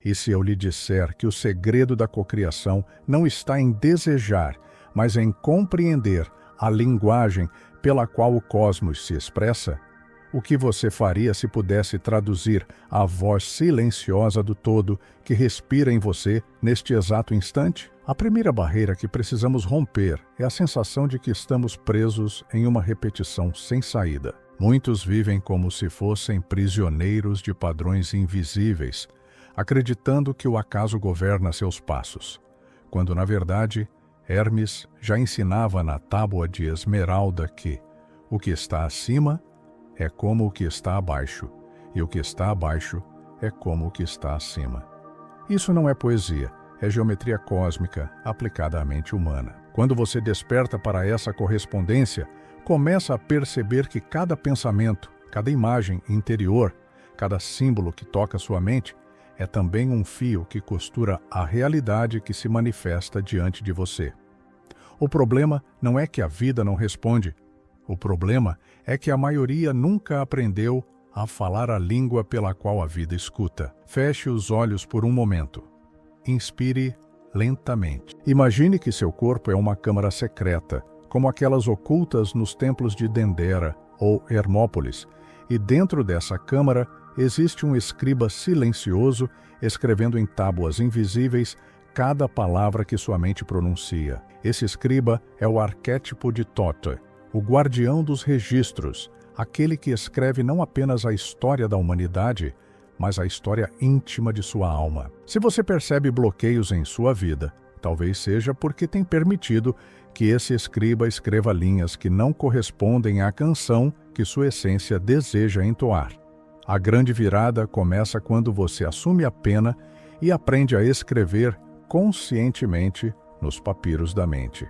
E se eu lhe disser que o segredo da cocriação não está em desejar, mas em compreender a linguagem pela qual o cosmos se expressa? O que você faria se pudesse traduzir a voz silenciosa do todo que respira em você neste exato instante? A primeira barreira que precisamos romper é a sensação de que estamos presos em uma repetição sem saída. Muitos vivem como se fossem prisioneiros de padrões invisíveis, acreditando que o acaso governa seus passos, quando, na verdade, Hermes já ensinava na tábua de esmeralda que o que está acima é como o que está abaixo, e o que está abaixo é como o que está acima. Isso não é poesia, é geometria cósmica aplicada à mente humana. Quando você desperta para essa correspondência, começa a perceber que cada pensamento, cada imagem interior, cada símbolo que toca sua mente, é também um fio que costura a realidade que se manifesta diante de você. O problema não é que a vida não responde. O problema é que a maioria nunca aprendeu a falar a língua pela qual a vida escuta. Feche os olhos por um momento. Inspire lentamente. Imagine que seu corpo é uma câmara secreta, como aquelas ocultas nos templos de Dendera ou Hermópolis, e dentro dessa câmara existe um escriba silencioso escrevendo em tábuas invisíveis cada palavra que sua mente pronuncia. Esse escriba é o arquétipo de Thoth, o guardião dos registros, aquele que escreve não apenas a história da humanidade, mas a história íntima de sua alma. Se você percebe bloqueios em sua vida, talvez seja porque tem permitido que esse escriba escreva linhas que não correspondem à canção que sua essência deseja entoar. A grande virada começa quando você assume a pena e aprende a escrever conscientemente nos papiros da mente.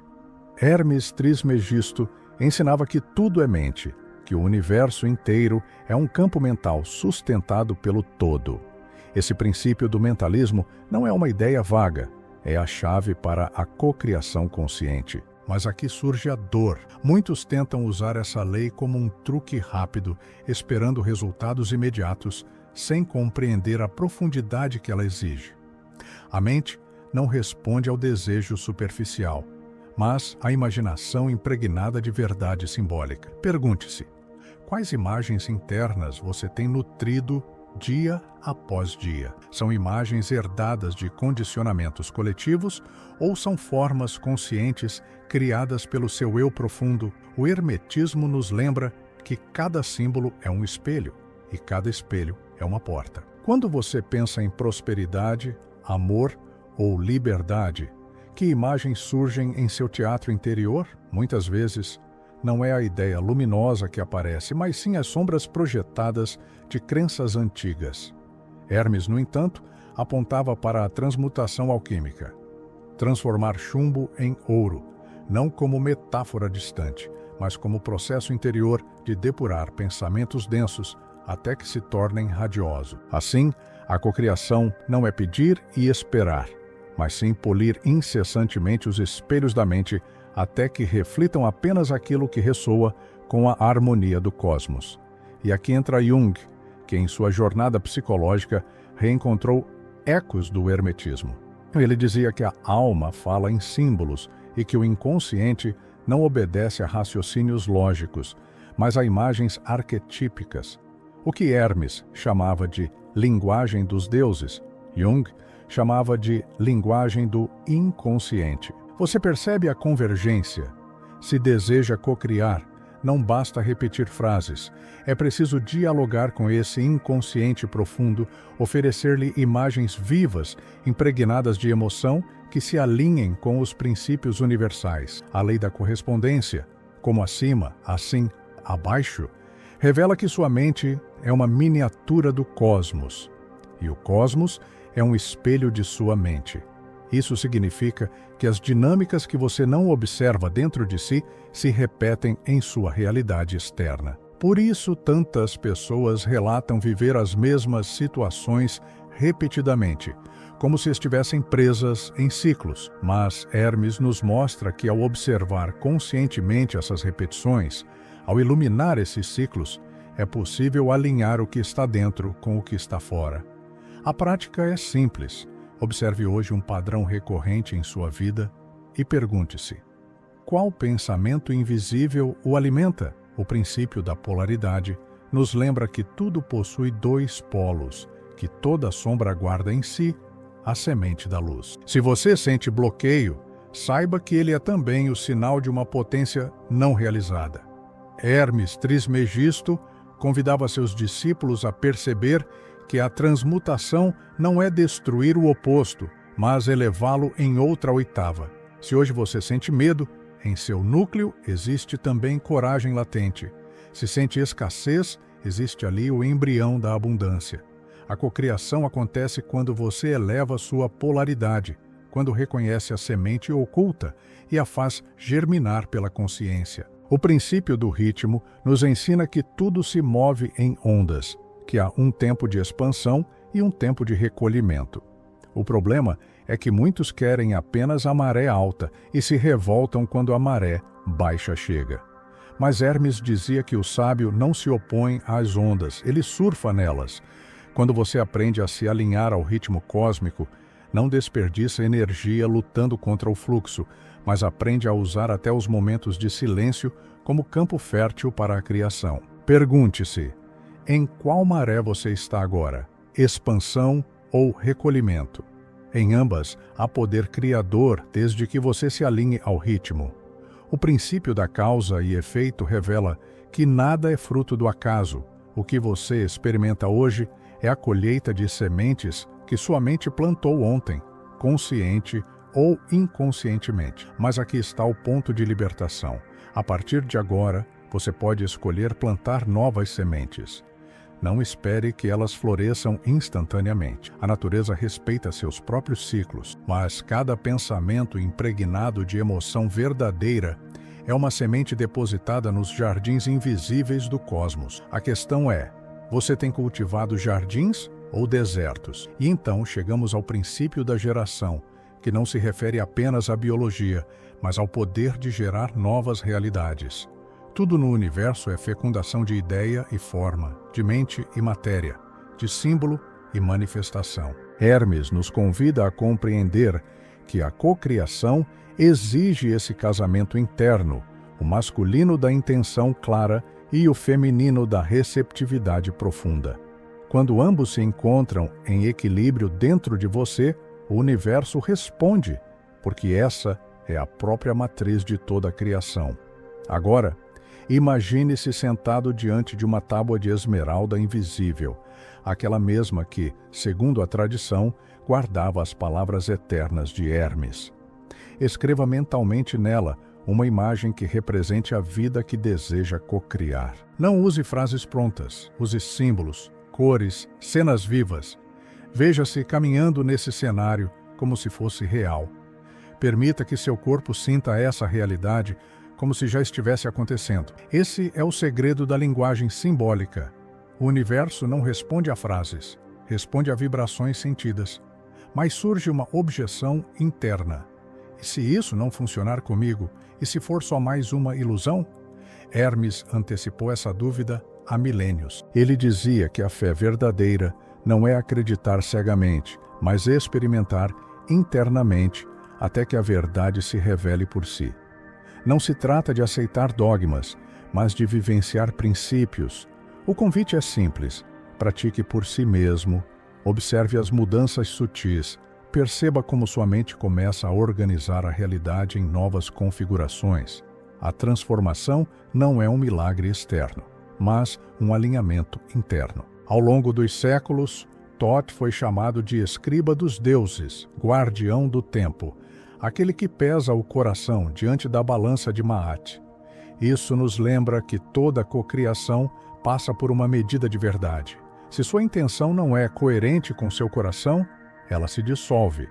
Hermes Trismegisto ensinava que tudo é mente, que o universo inteiro é um campo mental sustentado pelo todo. Esse princípio do mentalismo não é uma ideia vaga, é a chave para a cocriação consciente. Mas aqui surge a dor. Muitos tentam usar essa lei como um truque rápido, esperando resultados imediatos, sem compreender a profundidade que ela exige. A mente não responde ao desejo superficial, mas à imaginação impregnada de verdade simbólica. Pergunte-se, quais imagens internas você tem nutrido dia após dia? São imagens herdadas de condicionamentos coletivos ou são formas conscientes criadas pelo seu eu profundo? O hermetismo nos lembra que cada símbolo é um espelho e cada espelho é uma porta. Quando você pensa em prosperidade, amor ou liberdade, que imagens surgem em seu teatro interior? Muitas vezes, não é a ideia luminosa que aparece, mas sim as sombras projetadas de crenças antigas. Hermes, no entanto, apontava para a transmutação alquímica. Transformar chumbo em ouro, não como metáfora distante, mas como processo interior de depurar pensamentos densos até que se tornem radiosos. Assim, a cocriação não é pedir e esperar, mas sim polir incessantemente os espelhos da mente até que reflitam apenas aquilo que ressoa com a harmonia do cosmos. E aqui entra Jung, que em sua jornada psicológica reencontrou ecos do hermetismo. Ele dizia que a alma fala em símbolos e que o inconsciente não obedece a raciocínios lógicos, mas a imagens arquetípicas. O que Hermes chamava de linguagem dos deuses, Jung chamava de linguagem do inconsciente. Você percebe a convergência? Se deseja cocriar, não basta repetir frases. É preciso dialogar com esse inconsciente profundo, oferecer-lhe imagens vivas, impregnadas de emoção, que se alinhem com os princípios universais. A lei da correspondência, como acima, assim, abaixo, revela que sua mente é uma miniatura do cosmos, e o cosmos é um espelho de sua mente. Isso significa que as dinâmicas que você não observa dentro de si se repetem em sua realidade externa. Por isso, tantas pessoas relatam viver as mesmas situações repetidamente, como se estivessem presas em ciclos. Mas Hermes nos mostra que, ao observar conscientemente essas repetições, ao iluminar esses ciclos, é possível alinhar o que está dentro com o que está fora. A prática é simples. Observe hoje um padrão recorrente em sua vida e pergunte-se: qual pensamento invisível o alimenta? O princípio da polaridade nos lembra que tudo possui dois polos, que toda sombra guarda em si a semente da luz. Se você sente bloqueio, saiba que ele é também o sinal de uma potência não realizada. Hermes Trismegisto convidava seus discípulos a perceber que a transmutação não é destruir o oposto, mas elevá-lo em outra oitava. Se hoje você sente medo, em seu núcleo existe também coragem latente. Se sente escassez, existe ali o embrião da abundância. A cocriação acontece quando você eleva sua polaridade, quando reconhece a semente oculta e a faz germinar pela consciência. O princípio do ritmo nos ensina que tudo se move em ondas, que há um tempo de expansão e um tempo de recolhimento. O problema é que muitos querem apenas a maré alta e se revoltam quando a maré baixa chega. Mas Hermes dizia que o sábio não se opõe às ondas, ele surfa nelas. Quando você aprende a se alinhar ao ritmo cósmico, não desperdiça energia lutando contra o fluxo, mas aprende a usar até os momentos de silêncio como campo fértil para a criação. Pergunte-se: em qual maré você está agora? Expansão ou recolhimento? Em ambas, há poder criador desde que você se alinhe ao ritmo. O princípio da causa e efeito revela que nada é fruto do acaso. O que você experimenta hoje é a colheita de sementes que sua mente plantou ontem, consciente ou inconscientemente. Mas aqui está o ponto de libertação. A partir de agora, você pode escolher plantar novas sementes. Não espere que elas floresçam instantaneamente. A natureza respeita seus próprios ciclos, mas cada pensamento impregnado de emoção verdadeira é uma semente depositada nos jardins invisíveis do cosmos. A questão é: você tem cultivado jardins ou desertos? E então chegamos ao princípio da geração, que não se refere apenas à biologia, mas ao poder de gerar novas realidades. Tudo no universo é fecundação de ideia e forma, de mente e matéria, de símbolo e manifestação. Hermes nos convida a compreender que a cocriação exige esse casamento interno, o masculino da intenção clara e o feminino da receptividade profunda. Quando ambos se encontram em equilíbrio dentro de você, o universo responde, porque essa é a própria matriz de toda a criação. Agora, imagine-se sentado diante de uma tábua de esmeralda invisível, aquela mesma que, segundo a tradição, guardava as palavras eternas de Hermes. Escreva mentalmente nela uma imagem que represente a vida que deseja cocriar. Não use frases prontas, use símbolos, cores, cenas vivas. Veja-se caminhando nesse cenário como se fosse real. Permita que seu corpo sinta essa realidade como se já estivesse acontecendo. Esse é o segredo da linguagem simbólica. O universo não responde a frases, responde a vibrações sentidas. Mas surge uma objeção interna. E se isso não funcionar comigo? E se for só mais uma ilusão? Hermes antecipou essa dúvida há milênios. Ele dizia que a fé verdadeira não é acreditar cegamente, mas experimentar internamente até que a verdade se revele por si. Não se trata de aceitar dogmas, mas de vivenciar princípios. O convite é simples: pratique por si mesmo, observe as mudanças sutis, perceba como sua mente começa a organizar a realidade em novas configurações. A transformação não é um milagre externo, mas um alinhamento interno. Ao longo dos séculos, Thoth foi chamado de escriba dos deuses, guardião do tempo, aquele que pesa o coração diante da balança de Maat. Isso nos lembra que toda cocriação passa por uma medida de verdade. Se sua intenção não é coerente com seu coração, ela se dissolve.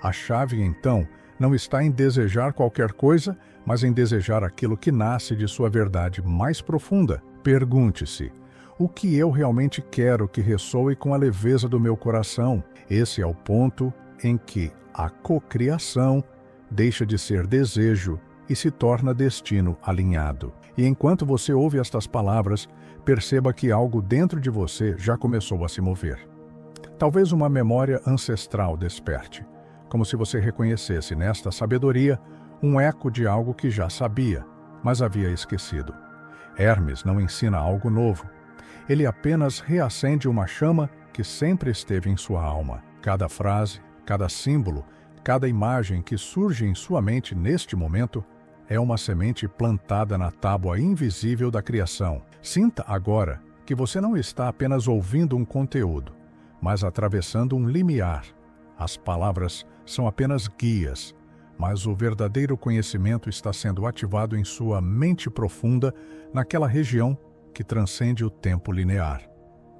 A chave, então, não está em desejar qualquer coisa, mas em desejar aquilo que nasce de sua verdade mais profunda. Pergunte-se: o que eu realmente quero que ressoe com a leveza do meu coração? Esse é o ponto em que a cocriação deixa de ser desejo e se torna destino alinhado. E enquanto você ouve estas palavras, perceba que algo dentro de você já começou a se mover. Talvez uma memória ancestral desperte, como se você reconhecesse nesta sabedoria um eco de algo que já sabia, mas havia esquecido. Hermes não ensina algo novo. Ele apenas reacende uma chama que sempre esteve em sua alma. Cada frase, cada símbolo, cada imagem que surge em sua mente neste momento é uma semente plantada na tábua invisível da criação. Sinta agora que você não está apenas ouvindo um conteúdo, mas atravessando um limiar. As palavras são apenas guias, mas o verdadeiro conhecimento está sendo ativado em sua mente profunda, naquela região que transcende o tempo linear.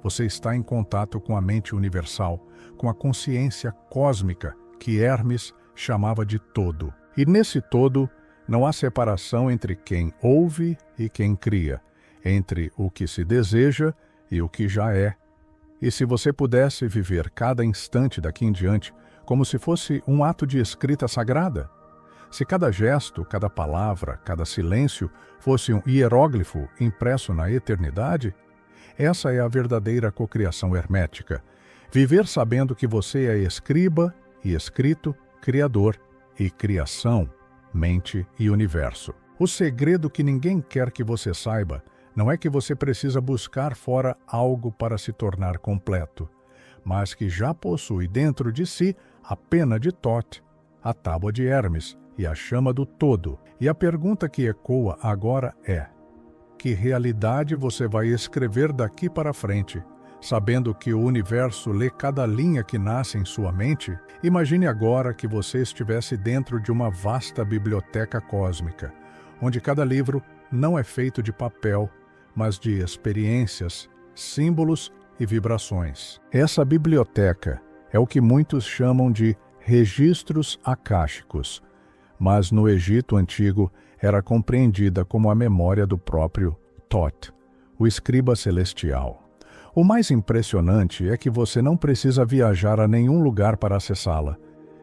Você está em contato com a mente universal, com a consciência cósmica que Hermes chamava de todo. E nesse todo, não há separação entre quem ouve e quem cria, entre o que se deseja e o que já é. E se você pudesse viver cada instante daqui em diante como se fosse um ato de escrita sagrada? Se cada gesto, cada palavra, cada silêncio fosse um hieróglifo impresso na eternidade? Essa é a verdadeira cocriação hermética. Viver sabendo que você é escriba e escrito, criador e criação, mente e universo. O segredo que ninguém quer que você saiba não é que você precisa buscar fora algo para se tornar completo, mas que já possui dentro de si a pena de Thoth, a tábua de Hermes e a chama do todo. E a pergunta que ecoa agora é: que realidade você vai escrever daqui para frente, sabendo que o universo lê cada linha que nasce em sua mente? Imagine agora que você estivesse dentro de uma vasta biblioteca cósmica, onde cada livro não é feito de papel, mas de experiências, símbolos e vibrações. Essa biblioteca é o que muitos chamam de registros akáshicos, mas no Egito Antigo era compreendida como a memória do próprio Thoth, o escriba celestial. O mais impressionante é que você não precisa viajar a nenhum lugar para acessá-la.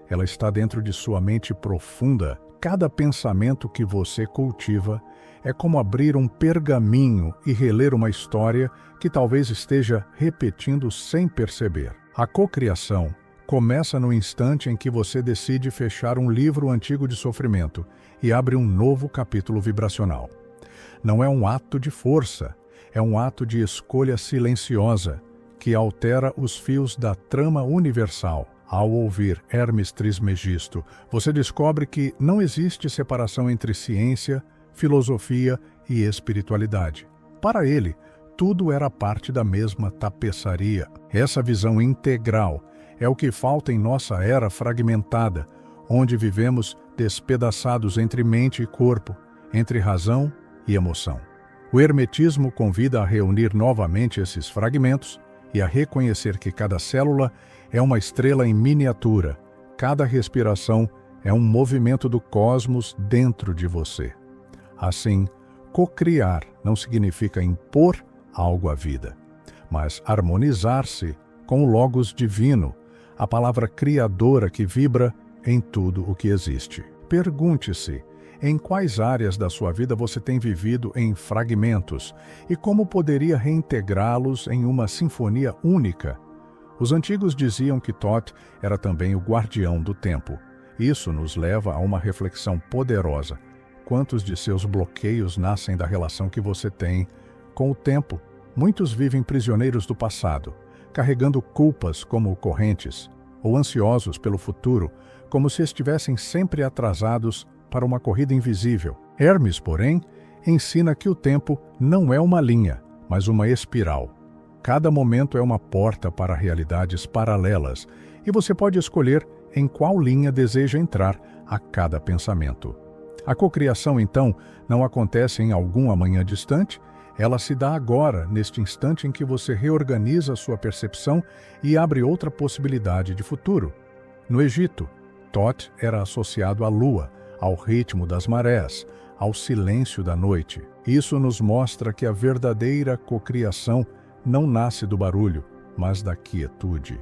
Ela está dentro de sua mente profunda. Cada pensamento que você cultiva é como abrir um pergaminho e reler uma história que talvez esteja repetindo sem perceber. A cocriação começa no instante em que você decide fechar um livro antigo de sofrimento e abre um novo capítulo vibracional. Não é um ato de força, é um ato de escolha silenciosa que altera os fios da trama universal. Ao ouvir Hermes Trismegisto, você descobre que não existe separação entre ciência, filosofia e espiritualidade. Para ele, tudo era parte da mesma tapeçaria. Essa visão integral é o que falta em nossa era fragmentada, onde vivemos despedaçados entre mente e corpo, entre razão e emoção. O hermetismo convida a reunir novamente esses fragmentos e a reconhecer que cada célula é uma estrela em miniatura, cada respiração é um movimento do cosmos dentro de você. Assim, cocriar não significa impor algo à vida, mas harmonizar-se com o Logos divino, a palavra criadora que vibra em tudo o que existe. Pergunte-se, em quais áreas da sua vida você tem vivido em fragmentos e como poderia reintegrá-los em uma sinfonia única? Os antigos diziam que Thoth era também o guardião do tempo. Isso nos leva a uma reflexão poderosa. Quantos de seus bloqueios nascem da relação que você tem com o tempo? Muitos vivem prisioneiros do passado, carregando culpas como correntes, ou ansiosos pelo futuro, como se estivessem sempre atrasados para uma corrida invisível. Hermes, porém, ensina que o tempo não é uma linha, mas uma espiral. Cada momento é uma porta para realidades paralelas, e você pode escolher em qual linha deseja entrar a cada pensamento. A cocriação, então, não acontece em algum amanhã distante, ela se dá agora, neste instante em que você reorganiza sua percepção e abre outra possibilidade de futuro. No Egito, Thoth era associado à lua, ao ritmo das marés, ao silêncio da noite. Isso nos mostra que a verdadeira cocriação não nasce do barulho, mas da quietude.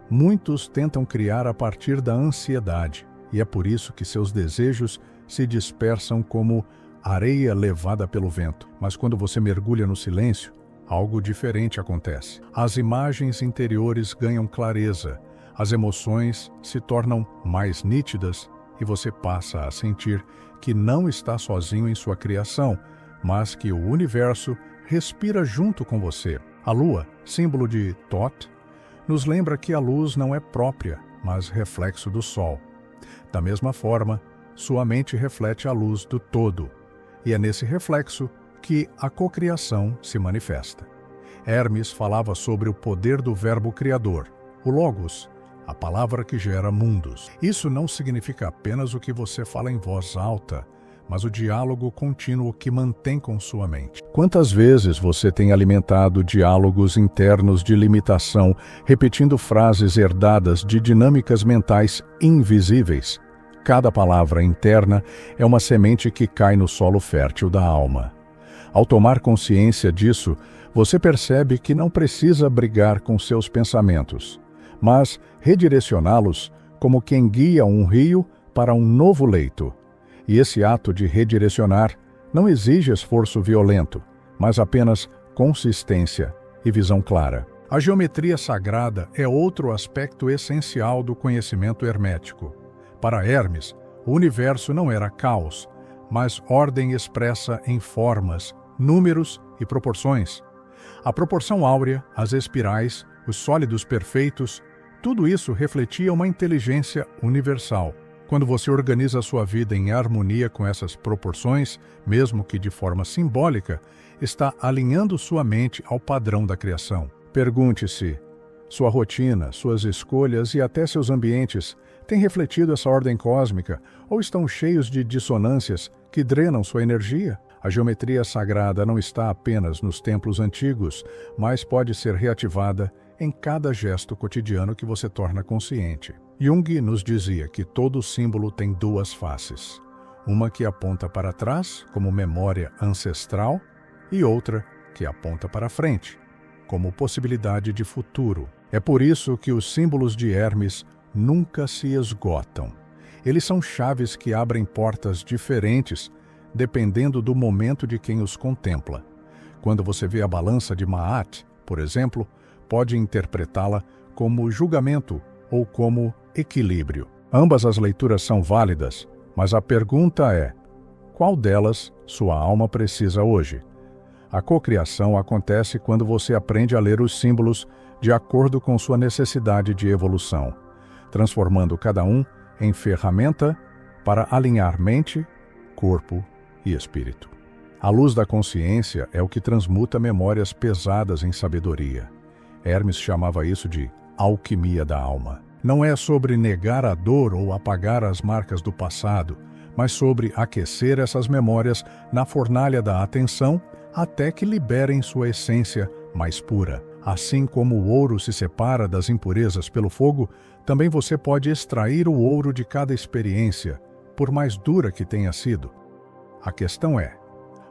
Muitos tentam criar a partir da ansiedade, e é por isso que seus desejos se dispersam como areia levada pelo vento. Mas quando você mergulha no silêncio, algo diferente acontece. As imagens interiores ganham clareza, as emoções se tornam mais nítidas e você passa a sentir que não está sozinho em sua criação, mas que o universo respira junto com você. A lua, símbolo de Thoth, nos lembra que a luz não é própria, mas reflexo do sol. Da mesma forma, sua mente reflete a luz do todo, e é nesse reflexo que a cocriação se manifesta. Hermes falava sobre o poder do verbo criador, o Logos, a palavra que gera mundos. Isso não significa apenas o que você fala em voz alta, mas o diálogo contínuo que mantém com sua mente. Quantas vezes você tem alimentado diálogos internos de limitação, repetindo frases herdadas de dinâmicas mentais invisíveis? Cada palavra interna é uma semente que cai no solo fértil da alma. Ao tomar consciência disso, você percebe que não precisa brigar com seus pensamentos, mas redirecioná-los como quem guia um rio para um novo leito. E esse ato de redirecionar não exige esforço violento, mas apenas consistência e visão clara. A geometria sagrada é outro aspecto essencial do conhecimento hermético. Para Hermes, o universo não era caos, mas ordem expressa em formas, números e proporções. A proporção áurea, as espirais, os sólidos perfeitos, tudo isso refletia uma inteligência universal. Quando você organiza a sua vida em harmonia com essas proporções, mesmo que de forma simbólica, está alinhando sua mente ao padrão da criação. Pergunte-se: sua rotina, suas escolhas e até seus ambientes têm refletido essa ordem cósmica ou estão cheios de dissonâncias que drenam sua energia? A geometria sagrada não está apenas nos templos antigos, mas pode ser reativada em cada gesto cotidiano que você torna consciente. Jung nos dizia que todo símbolo tem duas faces, uma que aponta para trás, como memória ancestral, e outra que aponta para frente, como possibilidade de futuro. É por isso que os símbolos de Hermes nunca se esgotam. Eles são chaves que abrem portas diferentes, dependendo do momento de quem os contempla. Quando você vê a balança de Maat, por exemplo, pode interpretá-la como julgamento ou como equilíbrio. Ambas as leituras são válidas, mas a pergunta é: qual delas sua alma precisa hoje? A cocriação acontece quando você aprende a ler os símbolos de acordo com sua necessidade de evolução, transformando cada um em ferramenta para alinhar mente, corpo e espírito. A luz da consciência é o que transmuta memórias pesadas em sabedoria. Hermes chamava isso de alquimia da alma. Não é sobre negar a dor ou apagar as marcas do passado, mas sobre aquecer essas memórias na fornalha da atenção até que liberem sua essência mais pura. Assim como o ouro se separa das impurezas pelo fogo, também você pode extrair o ouro de cada experiência, por mais dura que tenha sido. A questão é: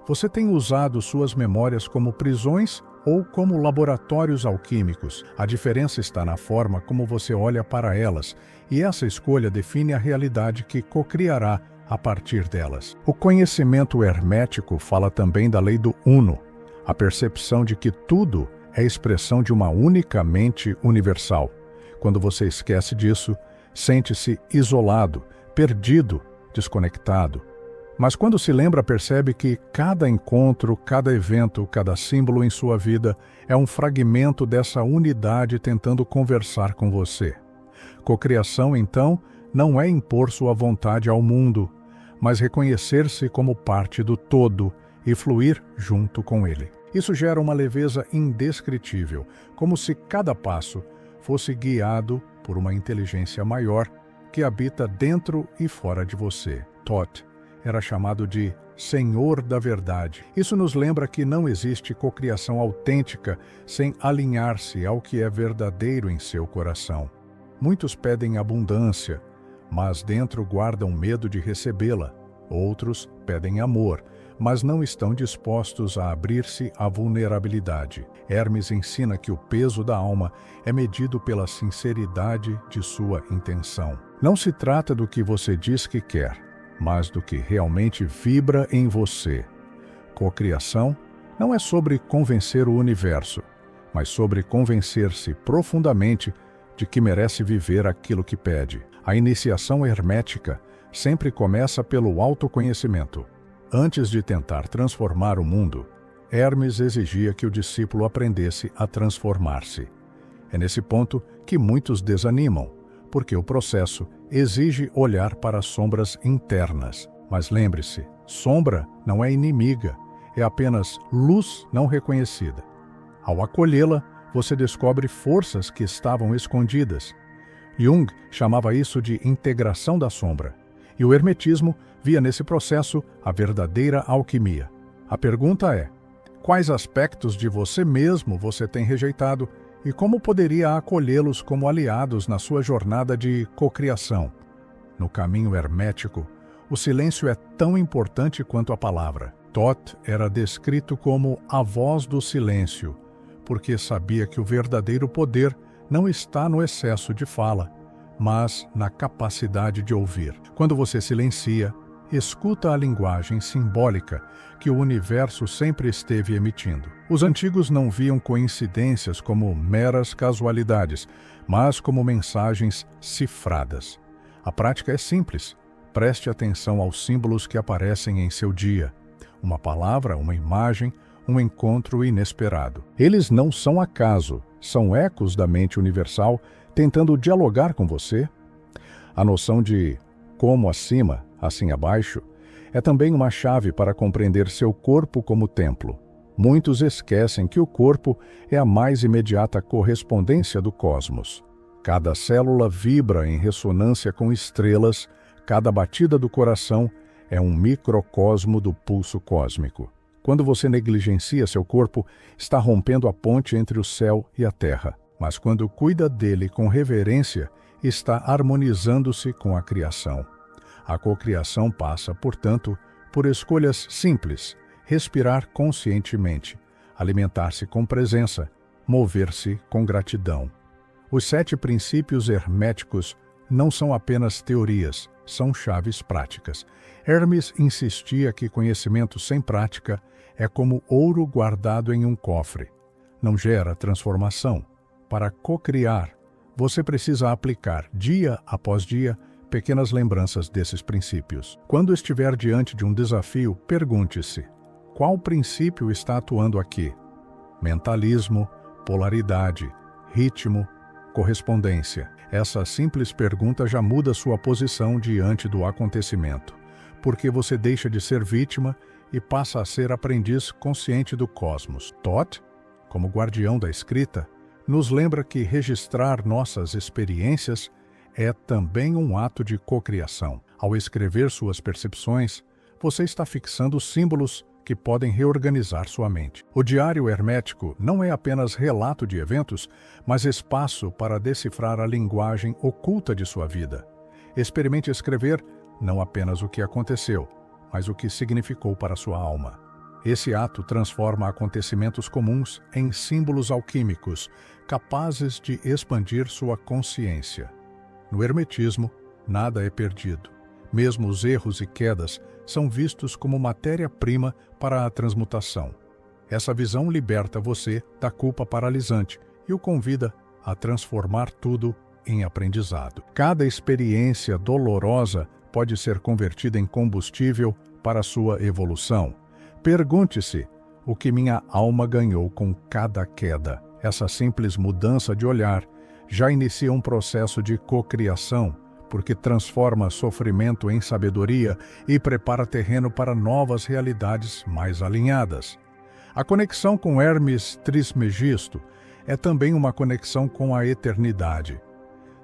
você tem usado suas memórias como prisões ou como laboratórios alquímicos? A diferença está na forma como você olha para elas, e essa escolha define a realidade que cocriará a partir delas. O conhecimento hermético fala também da lei do uno, a percepção de que tudo é expressão de uma única mente universal. Quando você esquece disso, sente-se isolado, perdido, desconectado. Mas quando se lembra, percebe que cada encontro, cada evento, cada símbolo em sua vida é um fragmento dessa unidade tentando conversar com você. Cocriação, então, não é impor sua vontade ao mundo, mas reconhecer-se como parte do todo e fluir junto com ele. Isso gera uma leveza indescritível, como se cada passo fosse guiado por uma inteligência maior que habita dentro e fora de você. Thoth era chamado de Senhor da Verdade. Isso nos lembra que não existe cocriação autêntica sem alinhar-se ao que é verdadeiro em seu coração. Muitos pedem abundância, mas dentro guardam medo de recebê-la. Outros pedem amor, mas não estão dispostos a abrir-se à vulnerabilidade. Hermes ensina que o peso da alma é medido pela sinceridade de sua intenção. Não se trata do que você diz que quer, mas do que realmente vibra em você. Cocriação não é sobre convencer o universo, mas sobre convencer-se profundamente de que merece viver aquilo que pede. A iniciação hermética sempre começa pelo autoconhecimento. Antes de tentar transformar o mundo, Hermes exigia que o discípulo aprendesse a transformar-se. É nesse ponto que muitos desanimam, porque o processo exige olhar para as sombras internas. Mas lembre-se, sombra não é inimiga, é apenas luz não reconhecida. Ao acolhê-la, você descobre forças que estavam escondidas. Jung chamava isso de integração da sombra, e o hermetismo via nesse processo a verdadeira alquimia. A pergunta é: quais aspectos de você mesmo você tem rejeitado e como poderia acolhê-los como aliados na sua jornada de cocriação? No caminho hermético, o silêncio é tão importante quanto a palavra. Thoth era descrito como a voz do silêncio, porque sabia que o verdadeiro poder não está no excesso de fala, mas na capacidade de ouvir. Quando você silencia, escuta a linguagem simbólica que o universo sempre esteve emitindo. Os antigos não viam coincidências como meras casualidades, mas como mensagens cifradas. A prática é simples. Preste atenção aos símbolos que aparecem em seu dia. Uma palavra, uma imagem, um encontro inesperado. Eles não são acaso, são ecos da mente universal tentando dialogar com você. A noção de como acima, assim abaixo, é também uma chave para compreender seu corpo como templo. Muitos esquecem que o corpo é a mais imediata correspondência do cosmos. Cada célula vibra em ressonância com estrelas, cada batida do coração é um microcosmo do pulso cósmico. Quando você negligencia seu corpo, está rompendo a ponte entre o céu e a terra. Mas quando cuida dele com reverência, está harmonizando-se com a criação. A cocriação passa, portanto, por escolhas simples: respirar conscientemente, alimentar-se com presença, mover-se com gratidão. Os 7 princípios herméticos não são apenas teorias, são chaves práticas. Hermes insistia que conhecimento sem prática é como ouro guardado em um cofre. Não gera transformação. Para cocriar, você precisa aplicar, dia após dia, pequenas lembranças desses princípios. Quando estiver diante de um desafio, pergunte-se: qual princípio está atuando aqui? Mentalismo, polaridade, ritmo, correspondência. Essa simples pergunta já muda sua posição diante do acontecimento, porque você deixa de ser vítima e passa a ser aprendiz consciente do cosmos. Thoth, como guardião da escrita, nos lembra que registrar nossas experiências é também um ato de cocriação. Ao escrever suas percepções, você está fixando símbolos que podem reorganizar sua mente. O diário hermético não é apenas relato de eventos, mas espaço para decifrar a linguagem oculta de sua vida. Experimente escrever não apenas o que aconteceu, mas o que significou para sua alma. Esse ato transforma acontecimentos comuns em símbolos alquímicos, capazes de expandir sua consciência. No hermetismo, nada é perdido. Mesmo os erros e quedas são vistos como matéria-prima para a transmutação. Essa visão liberta você da culpa paralisante e o convida a transformar tudo em aprendizado. Cada experiência dolorosa pode ser convertida em combustível para sua evolução. Pergunte-se: o que minha alma ganhou com cada queda? Essa simples mudança de olhar já inicia um processo de cocriação, porque transforma sofrimento em sabedoria e prepara terreno para novas realidades mais alinhadas. A conexão com Hermes Trismegisto é também uma conexão com a eternidade.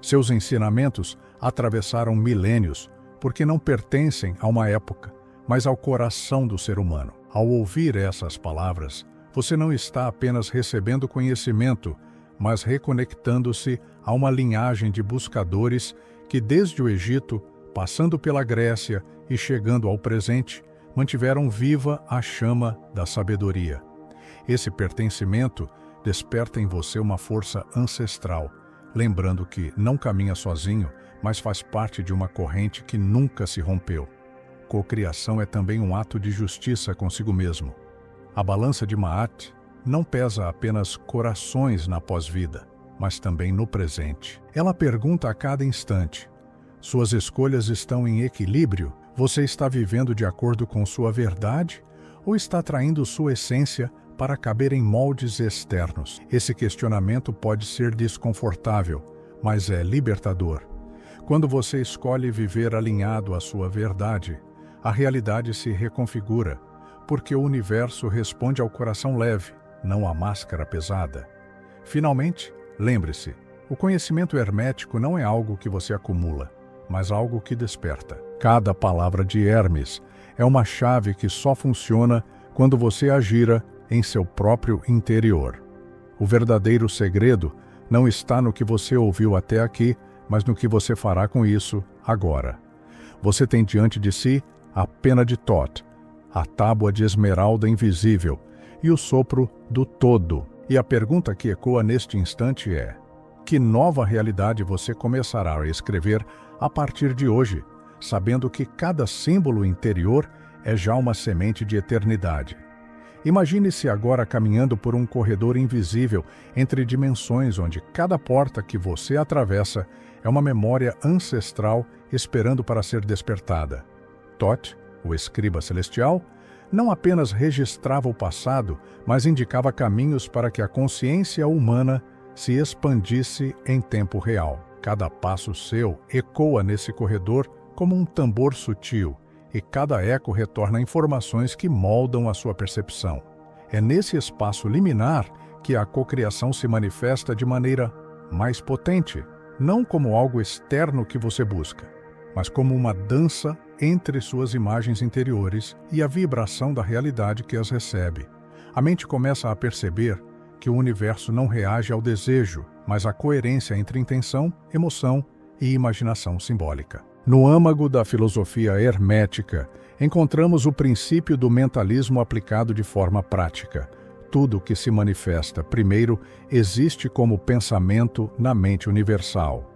Seus ensinamentos atravessaram milênios, porque não pertencem a uma época, mas ao coração do ser humano. Ao ouvir essas palavras, você não está apenas recebendo conhecimento, mas reconectando-se a uma linhagem de buscadores que, desde o Egito, passando pela Grécia e chegando ao presente, mantiveram viva a chama da sabedoria. Esse pertencimento desperta em você uma força ancestral, lembrando que não caminha sozinho, mas faz parte de uma corrente que nunca se rompeu. Cocriação é também um ato de justiça consigo mesmo. A balança de Ma'at não pesa apenas corações na pós-vida, mas também no presente. Ela pergunta a cada instante: suas escolhas estão em equilíbrio? Você está vivendo de acordo com sua verdade ou está traindo sua essência para caber em moldes externos? Esse questionamento pode ser desconfortável, mas é libertador. Quando você escolhe viver alinhado à sua verdade, a realidade se reconfigura, porque o universo responde ao coração leve, não à máscara pesada. Finalmente, lembre-se, o conhecimento hermético não é algo que você acumula, mas algo que desperta. Cada palavra de Hermes é uma chave que só funciona quando você agira em seu próprio interior. O verdadeiro segredo não está no que você ouviu até aqui, mas no que você fará com isso agora. Você tem diante de si a pena de Thoth, a tábua de esmeralda invisível e o sopro do todo. E a pergunta que ecoa neste instante é: que nova realidade você começará a escrever a partir de hoje, sabendo que cada símbolo interior é já uma semente de eternidade? Imagine-se agora caminhando por um corredor invisível entre dimensões onde cada porta que você atravessa é uma memória ancestral esperando para ser despertada. Thoth, o escriba celestial, não apenas registrava o passado, mas indicava caminhos para que a consciência humana se expandisse em tempo real. Cada passo seu ecoa nesse corredor como um tambor sutil, e cada eco retorna informações que moldam a sua percepção. É nesse espaço liminar que a cocriação se manifesta de maneira mais potente, não como algo externo que você busca, mas como uma dança entre suas imagens interiores e a vibração da realidade que as recebe. A mente começa a perceber que o universo não reage ao desejo, mas à coerência entre intenção, emoção e imaginação simbólica. No âmago da filosofia hermética, encontramos o princípio do mentalismo aplicado de forma prática. Tudo que se manifesta primeiro existe como pensamento na mente universal.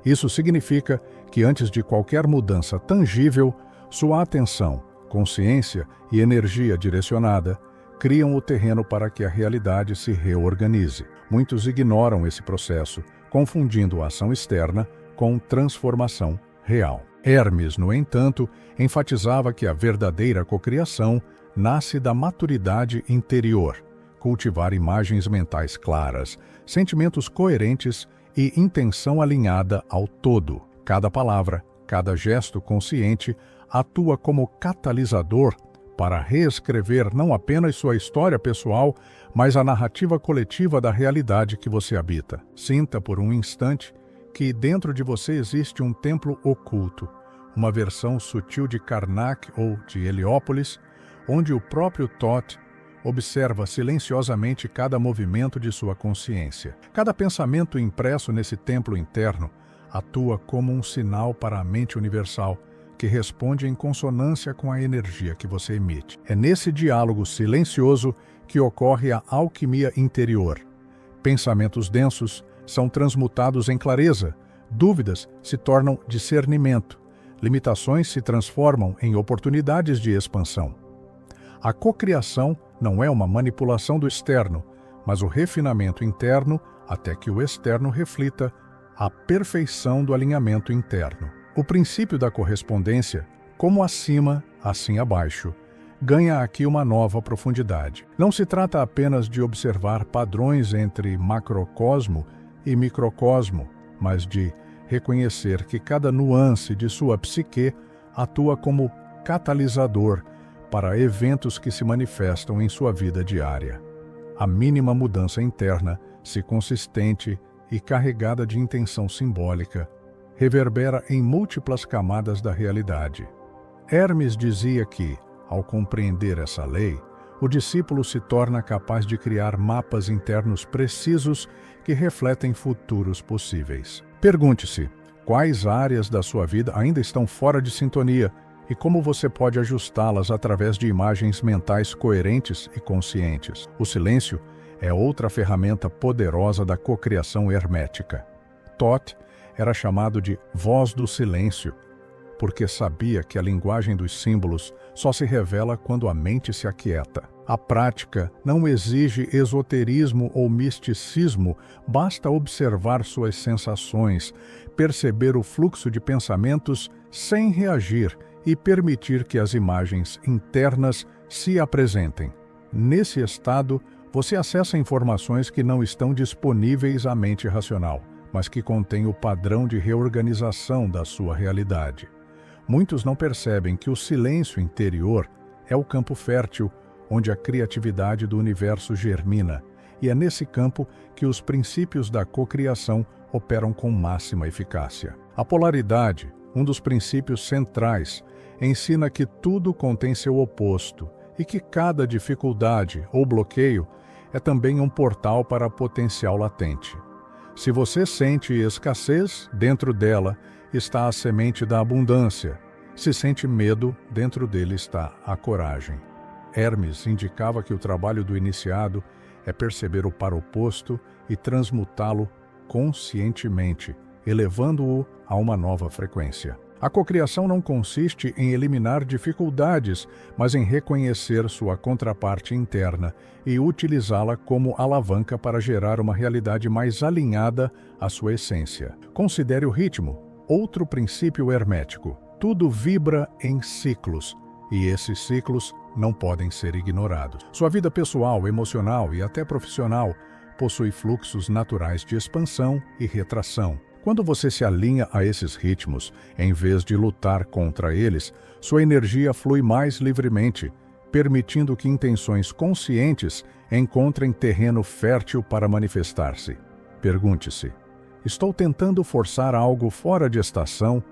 Isso significa que antes de qualquer mudança tangível, sua atenção, consciência e energia direcionada criam o terreno para que a realidade se reorganize. Muitos ignoram esse processo, confundindo a ação externa com transformação real. Hermes, no entanto, enfatizava que a verdadeira cocriação nasce da maturidade interior, cultivar imagens mentais claras, sentimentos coerentes e intenção alinhada ao todo. Cada palavra, cada gesto consciente atua como catalisador para reescrever não apenas sua história pessoal, mas a narrativa coletiva da realidade que você habita. Sinta por um instante que dentro de você existe um templo oculto, uma versão sutil de Karnak ou de Heliópolis, onde o próprio Thoth observa silenciosamente cada movimento de sua consciência. Cada pensamento impresso nesse templo interno atua como um sinal para a mente universal, que responde em consonância com a energia que você emite. É nesse diálogo silencioso que ocorre a alquimia interior. Pensamentos densos são transmutados em clareza, dúvidas se tornam discernimento, limitações se transformam em oportunidades de expansão. A cocriação não é uma manipulação do externo, mas o refinamento interno até que o externo reflita a perfeição do alinhamento interno. O princípio da correspondência, como acima, assim abaixo, ganha aqui uma nova profundidade. Não se trata apenas de observar padrões entre macrocosmo e microcosmo, mas de reconhecer que cada nuance de sua psique atua como catalisador para eventos que se manifestam em sua vida diária. A mínima mudança interna, se consistente e carregada de intenção simbólica, reverbera em múltiplas camadas da realidade. Hermes dizia que, ao compreender essa lei, o discípulo se torna capaz de criar mapas internos precisos que refletem futuros possíveis. Pergunte-se, quais áreas da sua vida ainda estão fora de sintonia e como você pode ajustá-las através de imagens mentais coerentes e conscientes. O silêncio é outra ferramenta poderosa da cocriação hermética. Thoth era chamado de voz do silêncio, porque sabia que a linguagem dos símbolos só se revela quando a mente se aquieta. A prática não exige esoterismo ou misticismo, basta observar suas sensações, perceber o fluxo de pensamentos sem reagir e permitir que as imagens internas se apresentem. Nesse estado, você acessa informações que não estão disponíveis à mente racional, mas que contêm o padrão de reorganização da sua realidade. Muitos não percebem que o silêncio interior é o campo fértil onde a criatividade do universo germina, e é nesse campo que os princípios da cocriação operam com máxima eficácia. A polaridade, um dos princípios centrais, ensina que tudo contém seu oposto e que cada dificuldade ou bloqueio é também um portal para potencial latente. Se você sente escassez, dentro dela está a semente da abundância. Se sente medo, dentro dele está a coragem. Hermes indicava que o trabalho do iniciado é perceber o par oposto e transmutá-lo conscientemente, elevando-o a uma nova frequência. A cocriação não consiste em eliminar dificuldades, mas em reconhecer sua contraparte interna e utilizá-la como alavanca para gerar uma realidade mais alinhada à sua essência. Considere o ritmo, outro princípio hermético. Tudo vibra em ciclos, e esses ciclos não podem ser ignorados. Sua vida pessoal, emocional e até profissional possui fluxos naturais de expansão e retração. Quando você se alinha a esses ritmos, em vez de lutar contra eles, sua energia flui mais livremente, permitindo que intenções conscientes encontrem terreno fértil para manifestar-se. Pergunte-se: estou tentando forçar algo fora de estação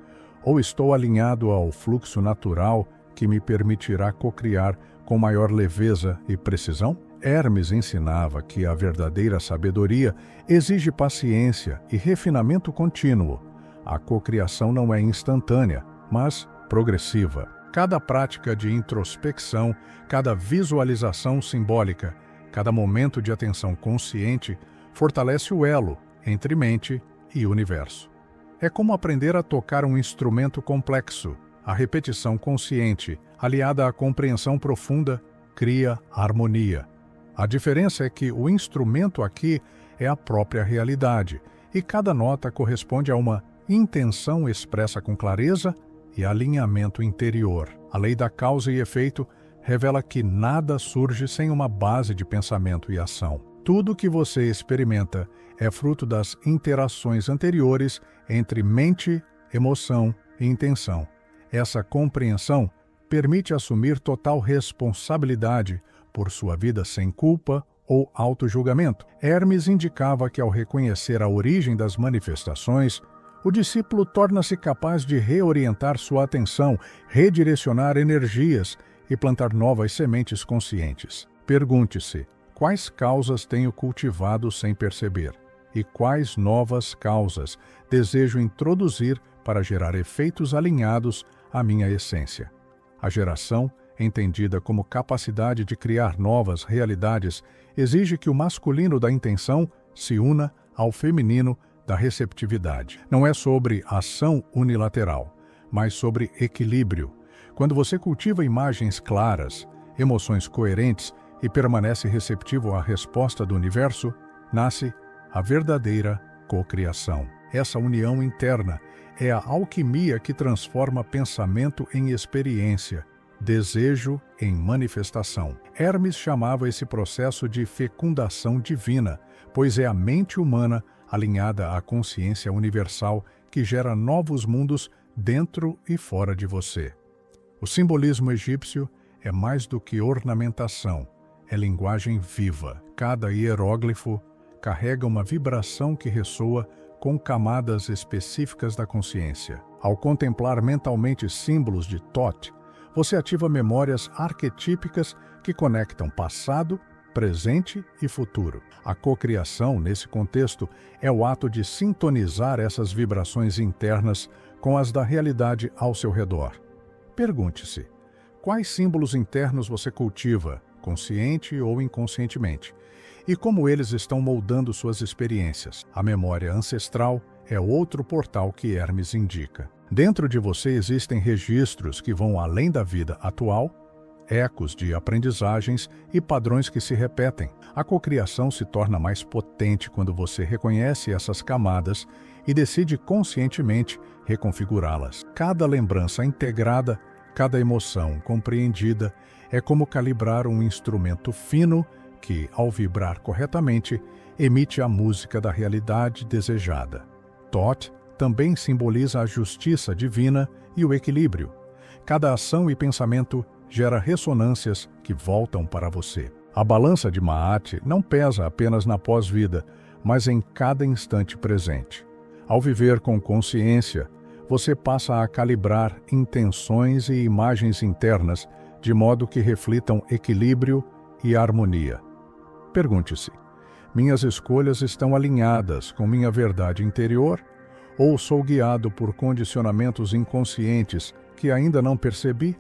ou estou alinhado ao fluxo natural que me permitirá cocriar com maior leveza e precisão? Hermes ensinava que a verdadeira sabedoria exige paciência e refinamento contínuo. A cocriação não é instantânea, mas progressiva. Cada prática de introspecção, cada visualização simbólica, cada momento de atenção consciente fortalece o elo entre mente e universo. É como aprender a tocar um instrumento complexo. A repetição consciente, aliada à compreensão profunda, cria harmonia. A diferença é que o instrumento aqui é a própria realidade, e cada nota corresponde a uma intenção expressa com clareza e alinhamento interior. A lei da causa e efeito revela que nada surge sem uma base de pensamento e ação. Tudo que você experimenta é fruto das interações anteriores entre mente, emoção e intenção. Essa compreensão permite assumir total responsabilidade por sua vida sem culpa ou autojulgamento. Hermes indicava que ao reconhecer a origem das manifestações, o discípulo torna-se capaz de reorientar sua atenção, redirecionar energias e plantar novas sementes conscientes. Pergunte-se: quais causas tenho cultivado sem perceber? E quais novas causas desejo introduzir para gerar efeitos alinhados à minha essência? A geração, entendida como capacidade de criar novas realidades, exige que o masculino da intenção se una ao feminino da receptividade. Não é sobre ação unilateral, mas sobre equilíbrio. Quando você cultiva imagens claras, emoções coerentes e permanece receptivo à resposta do universo, nasce a verdadeira cocriação. Essa união interna é a alquimia que transforma pensamento em experiência, desejo em manifestação. Hermes chamava esse processo de fecundação divina, pois é a mente humana alinhada à consciência universal que gera novos mundos dentro e fora de você. O simbolismo egípcio é mais do que ornamentação, é linguagem viva. Cada hieróglifo carrega uma vibração que ressoa com camadas específicas da consciência. Ao contemplar mentalmente símbolos de Thoth, você ativa memórias arquetípicas que conectam passado, presente e futuro. A cocriação, nesse contexto, é o ato de sintonizar essas vibrações internas com as da realidade ao seu redor. Pergunte-se: quais símbolos internos você cultiva, consciente ou inconscientemente? E como eles estão moldando suas experiências? A memória ancestral é outro portal que Hermes indica. Dentro de você existem registros que vão além da vida atual, ecos de aprendizagens e padrões que se repetem. A cocriação se torna mais potente quando você reconhece essas camadas e decide conscientemente reconfigurá-las. Cada lembrança integrada, cada emoção compreendida, é como calibrar um instrumento fino que, ao vibrar corretamente, emite a música da realidade desejada. Thoth também simboliza a justiça divina e o equilíbrio. Cada ação e pensamento gera ressonâncias que voltam para você. A balança de Ma'at não pesa apenas na pós-vida, mas em cada instante presente. Ao viver com consciência, você passa a calibrar intenções e imagens internas de modo que reflitam equilíbrio e harmonia. Pergunte-se: minhas escolhas estão alinhadas com minha verdade interior? Ou sou guiado por condicionamentos inconscientes que ainda não percebi?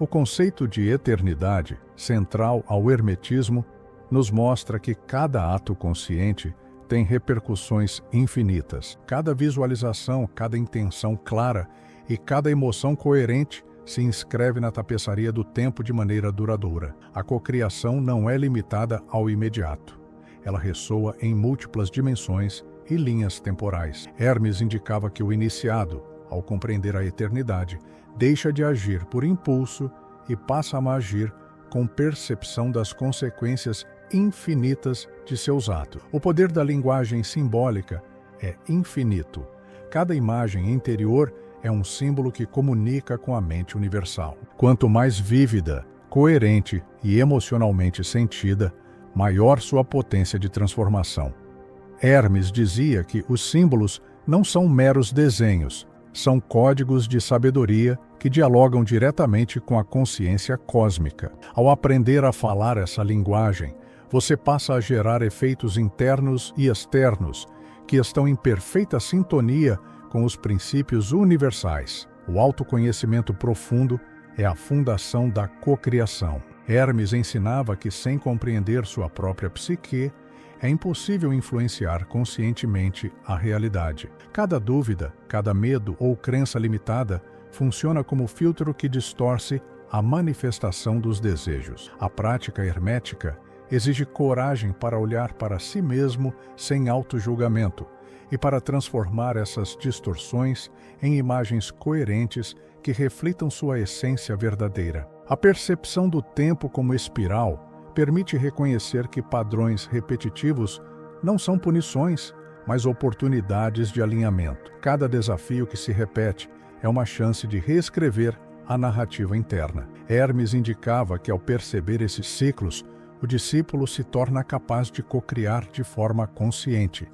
O conceito de eternidade, central ao hermetismo, nos mostra que cada ato consciente tem repercussões infinitas. Cada visualização, cada intenção clara e cada emoção coerente se inscreve na tapeçaria do tempo de maneira duradoura. A cocriação não é limitada ao imediato. Ela ressoa em múltiplas dimensões e linhas temporais. Hermes indicava que o iniciado, ao compreender a eternidade, deixa de agir por impulso e passa a agir com percepção das consequências infinitas de seus atos. O poder da linguagem simbólica é infinito. Cada imagem interior é um símbolo que comunica com a mente universal. Quanto mais vívida, coerente e emocionalmente sentida, maior sua potência de transformação. Hermes dizia que os símbolos não são meros desenhos, são códigos de sabedoria que dialogam diretamente com a consciência cósmica. Ao aprender a falar essa linguagem, você passa a gerar efeitos internos e externos que estão em perfeita sintonia com os princípios universais. O autoconhecimento profundo é a fundação da cocriação. Hermes ensinava que, sem compreender sua própria psique, é impossível influenciar conscientemente a realidade. Cada dúvida, cada medo ou crença limitada funciona como filtro que distorce a manifestação dos desejos. A prática hermética exige coragem para olhar para si mesmo sem autojulgamento e para transformar essas distorções em imagens coerentes que reflitam sua essência verdadeira. A percepção do tempo como espiral permite reconhecer que padrões repetitivos não são punições, mas oportunidades de alinhamento. Cada desafio que se repete é uma chance de reescrever a narrativa interna. Hermes indicava que, ao perceber esses ciclos, o discípulo se torna capaz de cocriar de forma consciente,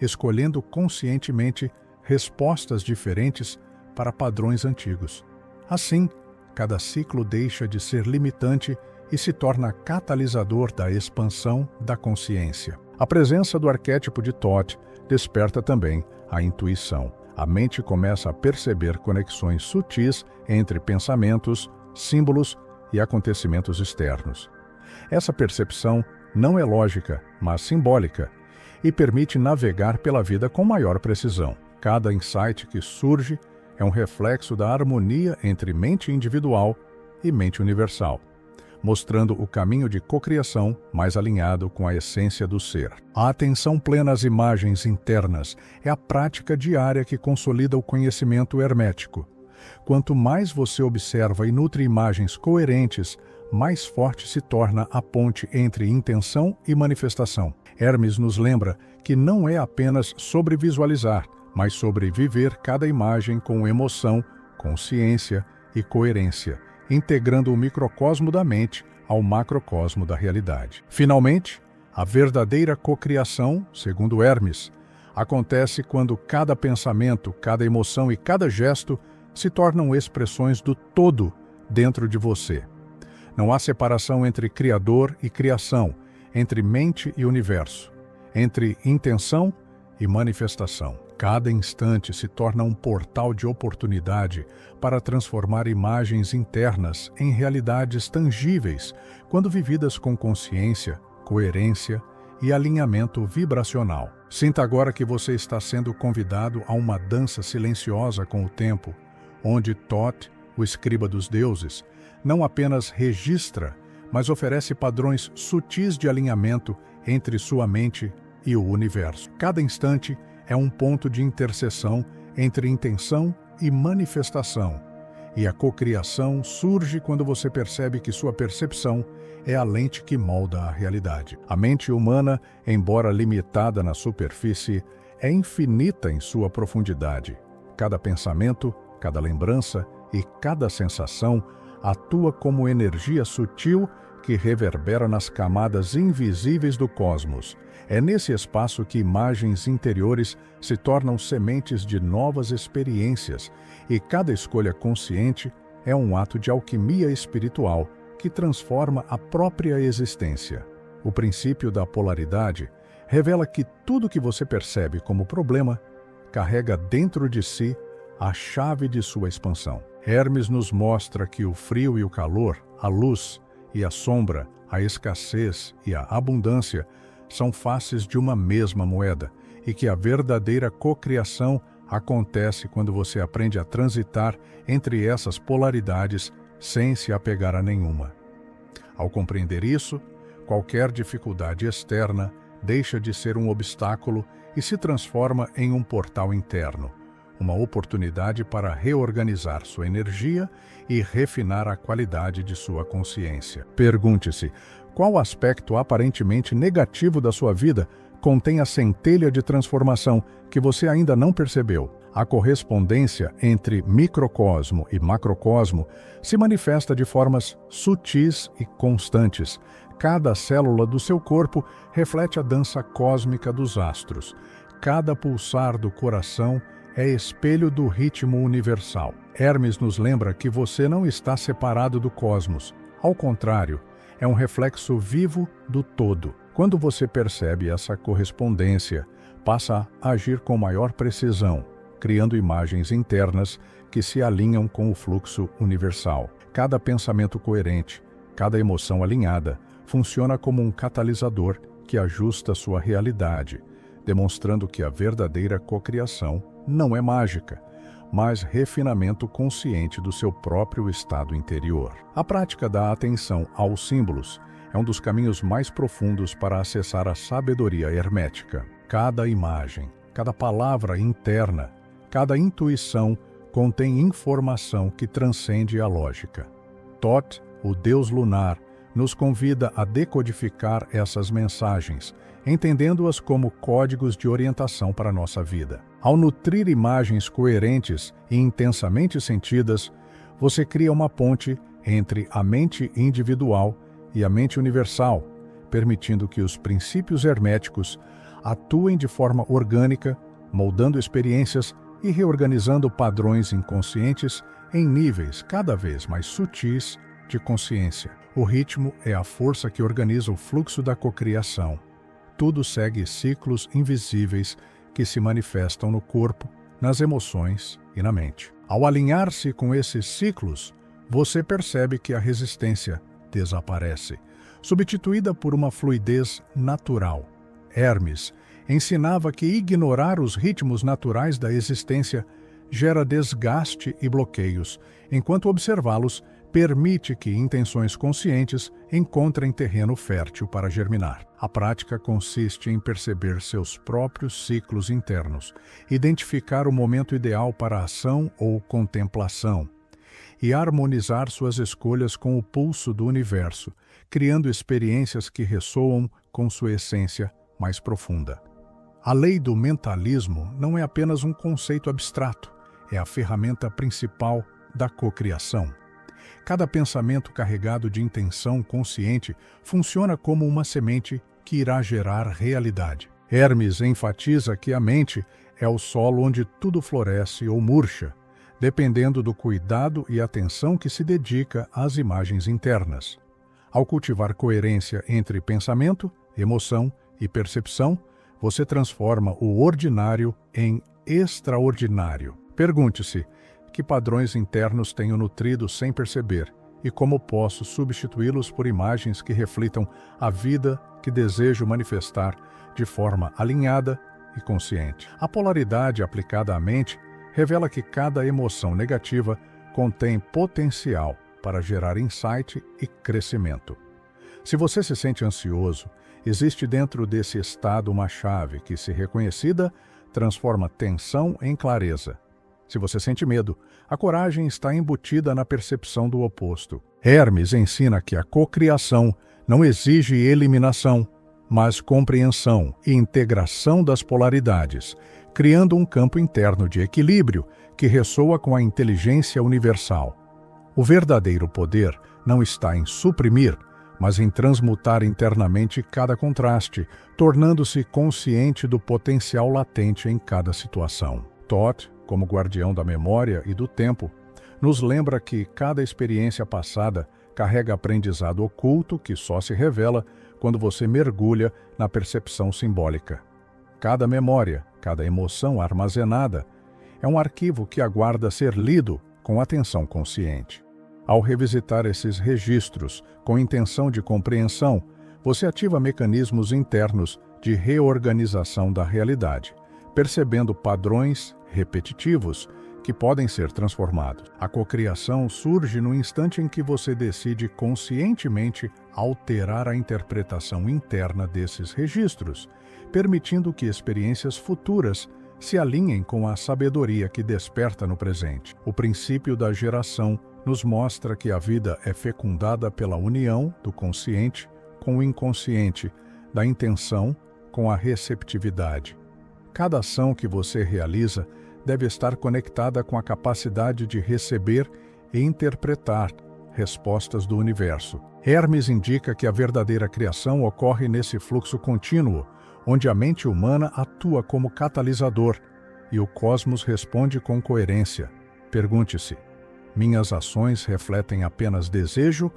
escolhendo conscientemente respostas diferentes para padrões antigos. Assim, cada ciclo deixa de ser limitante e se torna catalisador da expansão da consciência. A presença do arquétipo de Thoth desperta também a intuição. A mente começa a perceber conexões sutis entre pensamentos, símbolos e acontecimentos externos. Essa percepção não é lógica, mas simbólica, e permite navegar pela vida com maior precisão. Cada insight que surge é um reflexo da harmonia entre mente individual e mente universal, mostrando o caminho de cocriação mais alinhado com a essência do ser. A atenção plena às imagens internas é a prática diária que consolida o conhecimento hermético. Quanto mais você observa e nutre imagens coerentes, mais forte se torna a ponte entre intenção e manifestação. Hermes nos lembra que não é apenas sobre visualizar, mas sobre viver cada imagem com emoção, consciência e coerência, integrando o microcosmo da mente ao macrocosmo da realidade. Finalmente, a verdadeira cocriação, segundo Hermes, acontece quando cada pensamento, cada emoção e cada gesto se tornam expressões do todo dentro de você. Não há separação entre Criador e criação, entre mente e universo, entre intenção e manifestação. Cada instante se torna um portal de oportunidade para transformar imagens internas em realidades tangíveis, quando vividas com consciência, coerência e alinhamento vibracional. Sinta agora que você está sendo convidado a uma dança silenciosa com o tempo, onde Thoth o escriba dos deuses, não apenas registra, mas oferece padrões sutis de alinhamento entre sua mente e o universo. Cada instante é um ponto de interseção entre intenção e manifestação, e a cocriação surge quando você percebe que sua percepção é a lente que molda a realidade. A mente humana, embora limitada na superfície, é infinita em sua profundidade. Cada pensamento, cada lembrança e cada sensação atua como energia sutil que reverbera nas camadas invisíveis do cosmos. É nesse espaço que imagens interiores se tornam sementes de novas experiências, e cada escolha consciente é um ato de alquimia espiritual que transforma a própria existência. O princípio da polaridade revela que tudo que você percebe como problema carrega dentro de si a chave de sua expansão. Hermes nos mostra que o frio e o calor, a luz e a sombra, a escassez e a abundância são faces de uma mesma moeda, e que a verdadeira cocriação acontece quando você aprende a transitar entre essas polaridades sem se apegar a nenhuma. Ao compreender isso, qualquer dificuldade externa deixa de ser um obstáculo e se transforma em um portal interno, uma oportunidade para reorganizar sua energia e refinar a qualidade de sua consciência. Pergunte-se, qual aspecto aparentemente negativo da sua vida contém a centelha de transformação que você ainda não percebeu? A correspondência entre microcosmo e macrocosmo se manifesta de formas sutis e constantes. Cada célula do seu corpo reflete a dança cósmica dos astros. Cada pulsar do coração é espelho do ritmo universal. Hermes nos lembra que você não está separado do cosmos. Ao contrário, é um reflexo vivo do todo. Quando você percebe essa correspondência, passa a agir com maior precisão, criando imagens internas que se alinham com o fluxo universal. Cada pensamento coerente, cada emoção alinhada, funciona como um catalisador que ajusta sua realidade, demonstrando que a verdadeira cocriação não é mágica, mas refinamento consciente do seu próprio estado interior. A prática da atenção aos símbolos é um dos caminhos mais profundos para acessar a sabedoria hermética. Cada imagem, cada palavra interna, cada intuição contém informação que transcende a lógica. Thoth, o deus lunar, nos convida a decodificar essas mensagens, entendendo-as como códigos de orientação para a nossa vida. Ao nutrir imagens coerentes e intensamente sentidas, você cria uma ponte entre a mente individual e a mente universal, permitindo que os princípios herméticos atuem de forma orgânica, moldando experiências e reorganizando padrões inconscientes em níveis cada vez mais sutis de consciência. O ritmo é a força que organiza o fluxo da cocriação. Tudo segue ciclos invisíveis que se manifestam no corpo, nas emoções e na mente. Ao alinhar-se com esses ciclos, você percebe que a resistência desaparece, substituída por uma fluidez natural. Hermes ensinava que ignorar os ritmos naturais da existência gera desgaste e bloqueios, enquanto observá-los permite que intenções conscientes encontrem terreno fértil para germinar. A prática consiste em perceber seus próprios ciclos internos, identificar o momento ideal para ação ou contemplação, e harmonizar suas escolhas com o pulso do universo, criando experiências que ressoam com sua essência mais profunda. A lei do mentalismo não é apenas um conceito abstrato, é a ferramenta principal da cocriação. Cada pensamento carregado de intenção consciente funciona como uma semente que irá gerar realidade. Hermes enfatiza que a mente é o solo onde tudo floresce ou murcha, dependendo do cuidado e atenção que se dedica às imagens internas. Ao cultivar coerência entre pensamento, emoção e percepção, você transforma o ordinário em extraordinário. Pergunte-se: que padrões internos tenho nutrido sem perceber e como posso substituí-los por imagens que reflitam a vida que desejo manifestar de forma alinhada e consciente. A polaridade aplicada à mente revela que cada emoção negativa contém potencial para gerar insight e crescimento. Se você se sente ansioso, existe dentro desse estado uma chave que, se reconhecida, transforma tensão em clareza. Se você sente medo, a coragem está embutida na percepção do oposto. Hermes ensina que a cocriação não exige eliminação, mas compreensão e integração das polaridades, criando um campo interno de equilíbrio que ressoa com a inteligência universal. O verdadeiro poder não está em suprimir, mas em transmutar internamente cada contraste, tornando-se consciente do potencial latente em cada situação. Thoth, como guardião da memória e do tempo, nos lembra que cada experiência passada carrega aprendizado oculto que só se revela quando você mergulha na percepção simbólica. Cada memória, cada emoção armazenada, é um arquivo que aguarda ser lido com atenção consciente. Ao revisitar esses registros com intenção de compreensão, você ativa mecanismos internos de reorganização da realidade, percebendo padrões repetitivos que podem ser transformados. A cocriação surge no instante em que você decide conscientemente alterar a interpretação interna desses registros, permitindo que experiências futuras se alinhem com a sabedoria que desperta no presente. O princípio da geração nos mostra que a vida é fecundada pela união do consciente com o inconsciente, da intenção com a receptividade. Cada ação que você realiza deve estar conectada com a capacidade de receber e interpretar respostas do universo. Hermes indica que a verdadeira criação ocorre nesse fluxo contínuo, onde a mente humana atua como catalisador e o cosmos responde com coerência. Pergunte-se: minhas ações refletem apenas desejo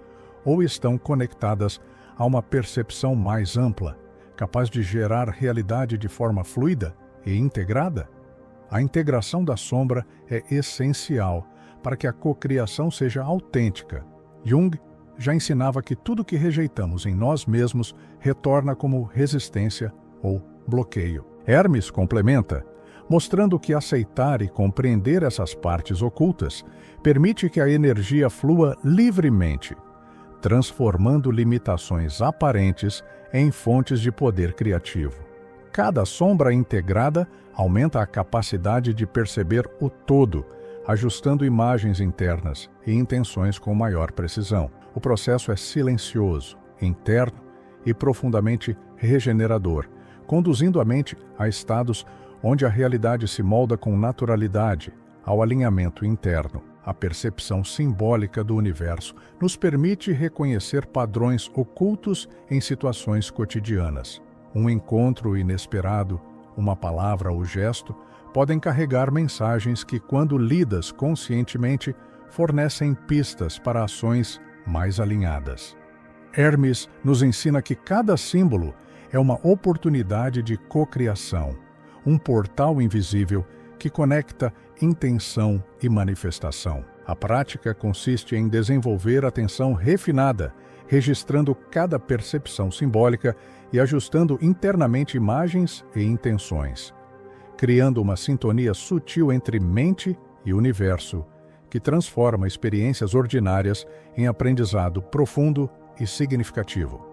ou estão conectadas a uma percepção mais ampla, capaz de gerar realidade de forma fluida e integrada? A integração da sombra é essencial para que a cocriação seja autêntica. Jung já ensinava que tudo que rejeitamos em nós mesmos retorna como resistência ou bloqueio. Hermes complementa, mostrando que aceitar e compreender essas partes ocultas permite que a energia flua livremente, transformando limitações aparentes em fontes de poder criativo. Cada sombra integrada aumenta a capacidade de perceber o todo, ajustando imagens internas e intenções com maior precisão. O processo é silencioso, interno e profundamente regenerador, conduzindo a mente a estados onde a realidade se molda com naturalidade, ao alinhamento interno. A percepção simbólica do universo nos permite reconhecer padrões ocultos em situações cotidianas. Um encontro inesperado, uma palavra ou gesto, podem carregar mensagens que, quando lidas conscientemente, fornecem pistas para ações mais alinhadas. Hermes nos ensina que cada símbolo é uma oportunidade de cocriação, um portal invisível que conecta intenção e manifestação. A prática consiste em desenvolver atenção refinada, registrando cada percepção simbólica e ajustando internamente imagens e intenções, criando uma sintonia sutil entre mente e universo, que transforma experiências ordinárias em aprendizado profundo e significativo.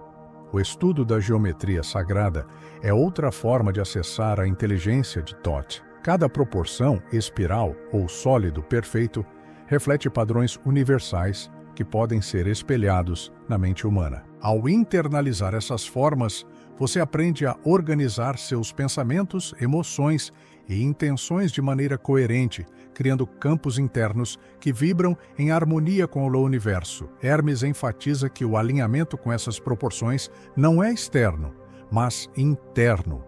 O estudo da geometria sagrada é outra forma de acessar a inteligência de Thoth. Cada proporção, espiral ou sólido perfeito, reflete padrões universais que podem ser espelhados na mente humana. Ao internalizar essas formas, você aprende a organizar seus pensamentos, emoções e intenções de maneira coerente, criando campos internos que vibram em harmonia com o universo. Hermes enfatiza que o alinhamento com essas proporções não é externo, mas interno.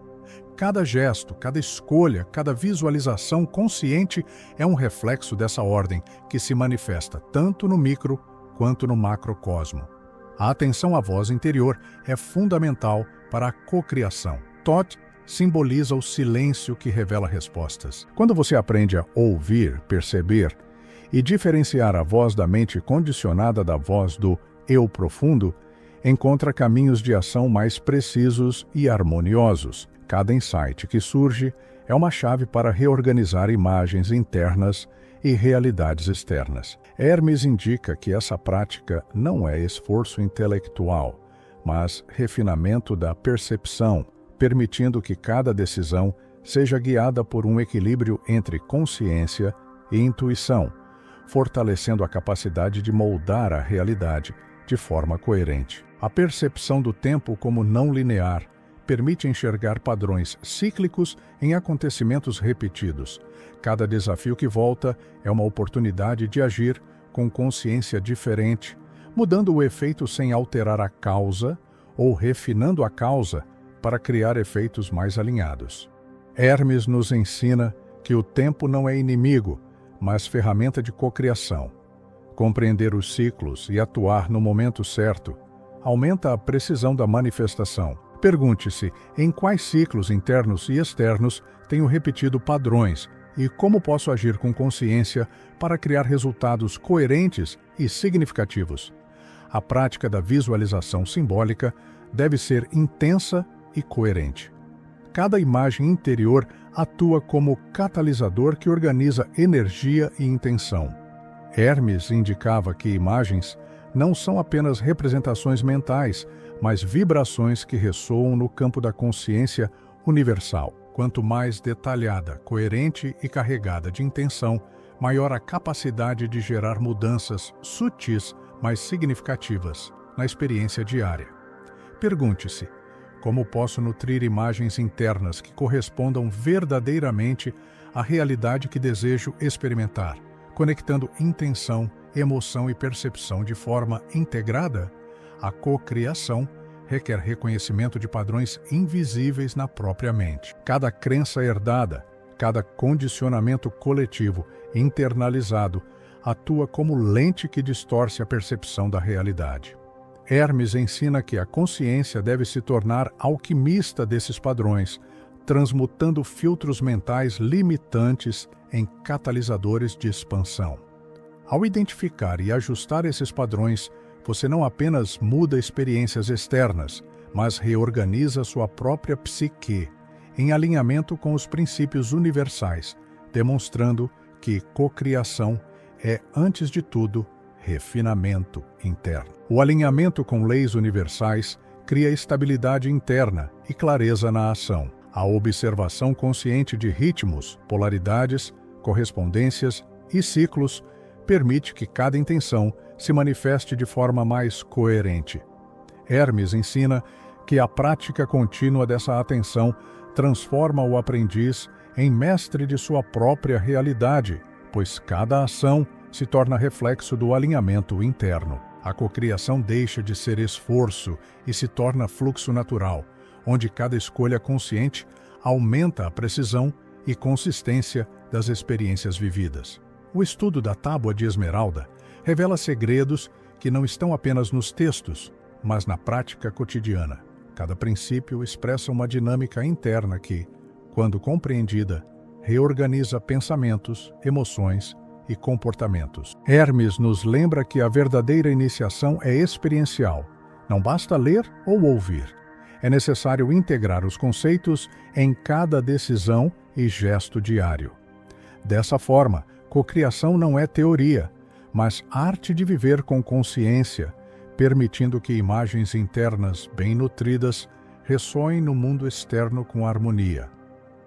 Cada gesto, cada escolha, cada visualização consciente é um reflexo dessa ordem que se manifesta tanto no micro quanto no macrocosmo. A atenção à voz interior é fundamental para a cocriação. Thoth simboliza o silêncio que revela respostas. Quando você aprende a ouvir, perceber e diferenciar a voz da mente condicionada da voz do eu profundo, encontra caminhos de ação mais precisos e harmoniosos. Cada insight que surge é uma chave para reorganizar imagens internas e realidades externas. Hermes indica que essa prática não é esforço intelectual, mas refinamento da percepção, permitindo que cada decisão seja guiada por um equilíbrio entre consciência e intuição, fortalecendo a capacidade de moldar a realidade de forma coerente. A percepção do tempo como não linear permite enxergar padrões cíclicos em acontecimentos repetidos. Cada desafio que volta é uma oportunidade de agir com consciência diferente, mudando o efeito sem alterar a causa ou refinando a causa para criar efeitos mais alinhados. Hermes nos ensina que o tempo não é inimigo, mas ferramenta de cocriação. Compreender os ciclos e atuar no momento certo aumenta a precisão da manifestação. Pergunte-se em quais ciclos internos e externos tenho repetido padrões e como posso agir com consciência para criar resultados coerentes e significativos. A prática da visualização simbólica deve ser intensa e coerente. Cada imagem interior atua como catalisador que organiza energia e intenção. Hermes indicava que imagens não são apenas representações mentais, mas vibrações que ressoam no campo da consciência universal. Quanto mais detalhada, coerente e carregada de intenção, maior a capacidade de gerar mudanças sutis, mas significativas na experiência diária. Pergunte-se: como posso nutrir imagens internas que correspondam verdadeiramente à realidade que desejo experimentar, conectando intenção, emoção e percepção de forma integrada? A cocriação requer reconhecimento de padrões invisíveis na própria mente. Cada crença herdada, cada condicionamento coletivo internalizado atua como lente que distorce a percepção da realidade. Hermes ensina que a consciência deve se tornar alquimista desses padrões, transmutando filtros mentais limitantes em catalisadores de expansão. Ao identificar e ajustar esses padrões, você não apenas muda experiências externas, mas reorganiza sua própria psique, em alinhamento com os princípios universais, demonstrando que cocriação é, antes de tudo, refinamento interno. O alinhamento com leis universais cria estabilidade interna e clareza na ação. A observação consciente de ritmos, polaridades, correspondências e ciclos permite que cada intenção se manifeste de forma mais coerente. Hermes ensina que a prática contínua dessa atenção transforma o aprendiz em mestre de sua própria realidade, pois cada ação se torna reflexo do alinhamento interno. A cocriação deixa de ser esforço e se torna fluxo natural, onde cada escolha consciente aumenta a precisão e consistência das experiências vividas. O estudo da Tábua de Esmeralda revela segredos que não estão apenas nos textos, mas na prática cotidiana. Cada princípio expressa uma dinâmica interna que, quando compreendida, reorganiza pensamentos, emoções e comportamentos. Hermes nos lembra que a verdadeira iniciação é experiencial. Não basta ler ou ouvir. É necessário integrar os conceitos em cada decisão e gesto diário. Dessa forma, cocriação não é teoria, mas arte de viver com consciência, permitindo que imagens internas bem nutridas ressoem no mundo externo com harmonia.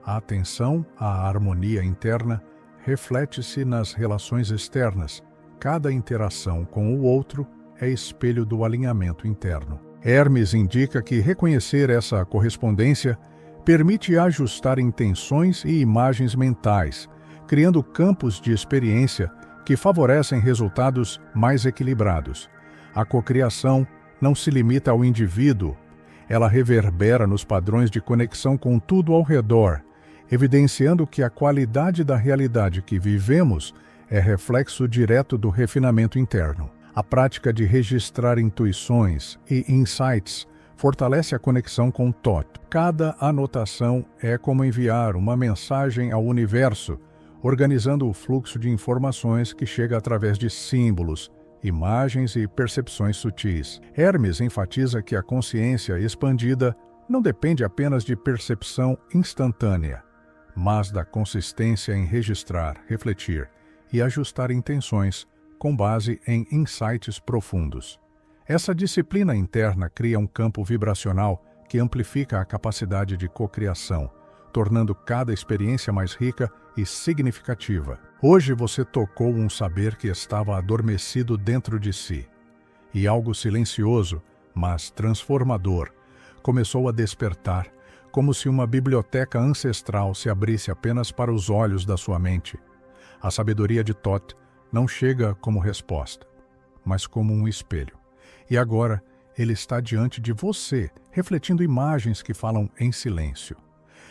A atenção à harmonia interna reflete-se nas relações externas. Cada interação com o outro é espelho do alinhamento interno. Hermes indica que reconhecer essa correspondência permite ajustar intenções e imagens mentais, criando campos de experiência que favorecem resultados mais equilibrados. A cocriação não se limita ao indivíduo, ela reverbera nos padrões de conexão com tudo ao redor, evidenciando que a qualidade da realidade que vivemos é reflexo direto do refinamento interno. A prática de registrar intuições e insights fortalece a conexão com o Tot. Cada anotação é como enviar uma mensagem ao universo, organizando o fluxo de informações que chega através de símbolos, imagens e percepções sutis. Hermes enfatiza que a consciência expandida não depende apenas de percepção instantânea, mas da consistência em registrar, refletir e ajustar intenções com base em insights profundos. Essa disciplina interna cria um campo vibracional que amplifica a capacidade de cocriação, tornando cada experiência mais rica e significativa. Hoje você tocou um saber que estava adormecido dentro de si, e algo silencioso, mas transformador, começou a despertar, como se uma biblioteca ancestral se abrisse apenas para os olhos da sua mente. A sabedoria de Thoth não chega como resposta, mas como um espelho. E agora ele está diante de você, refletindo imagens que falam em silêncio.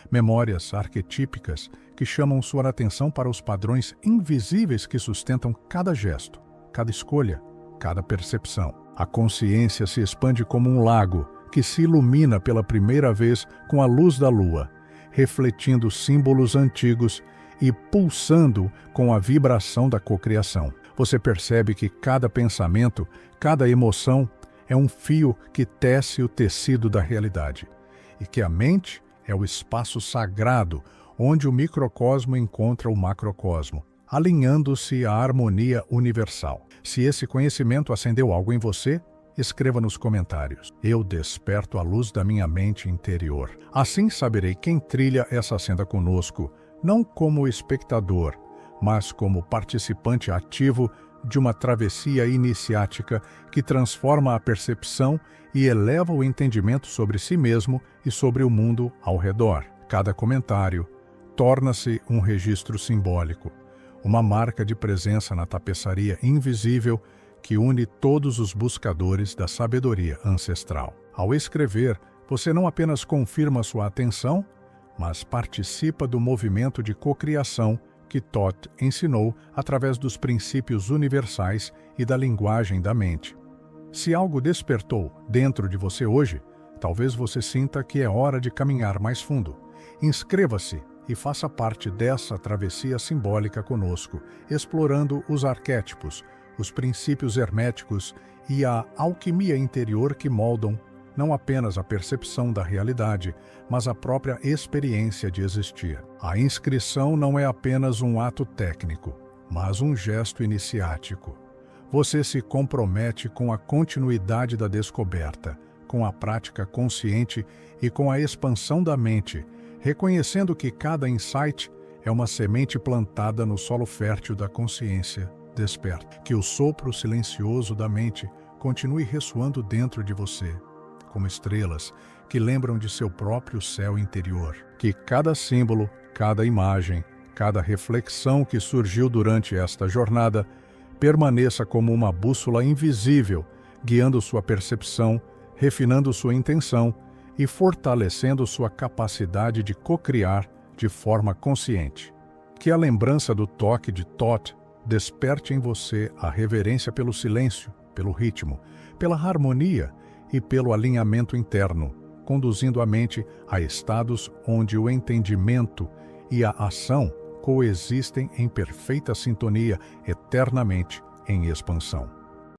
Memórias arquetípicas que chamam sua atenção para os padrões invisíveis que sustentam cada gesto, cada escolha, cada percepção. A consciência se expande como um lago que se ilumina pela primeira vez com a luz da lua, refletindo símbolos antigos e pulsando com a vibração da cocriação. Você percebe que cada pensamento, cada emoção é um fio que tece o tecido da realidade, e que a mente é o espaço sagrado onde o microcosmo encontra o macrocosmo, alinhando-se à harmonia universal. Se esse conhecimento acendeu algo em você, escreva nos comentários. Eu desperto a luz da minha mente interior. Assim saberei quem trilha essa senda conosco, não como espectador, mas como participante ativo de uma travessia iniciática que transforma a percepção e eleva o entendimento sobre si mesmo e sobre o mundo ao redor. Cada comentário torna-se um registro simbólico, uma marca de presença na tapeçaria invisível que une todos os buscadores da sabedoria ancestral. Ao escrever, você não apenas confirma sua atenção, mas participa do movimento de cocriação que Thoth ensinou através dos princípios universais e da linguagem da mente. Se algo despertou dentro de você hoje, talvez você sinta que é hora de caminhar mais fundo. Inscreva-se e faça parte dessa travessia simbólica conosco, explorando os arquétipos, os princípios herméticos e a alquimia interior que moldam não apenas a percepção da realidade, mas a própria experiência de existir. A inscrição não é apenas um ato técnico, mas um gesto iniciático. Você se compromete com a continuidade da descoberta, com a prática consciente e com a expansão da mente, reconhecendo que cada insight é uma semente plantada no solo fértil da consciência desperta. Que o sopro silencioso da mente continue ressoando dentro de você, como estrelas que lembram de seu próprio céu interior. Que cada símbolo, cada imagem, cada reflexão que surgiu durante esta jornada permaneça como uma bússola invisível, guiando sua percepção, refinando sua intenção e fortalecendo sua capacidade de cocriar de forma consciente. Que a lembrança do toque de Thoth desperte em você a reverência pelo silêncio, pelo ritmo, pela harmonia e pelo alinhamento interno, conduzindo a mente a estados onde o entendimento e a ação coexistem em perfeita sintonia, eternamente em expansão.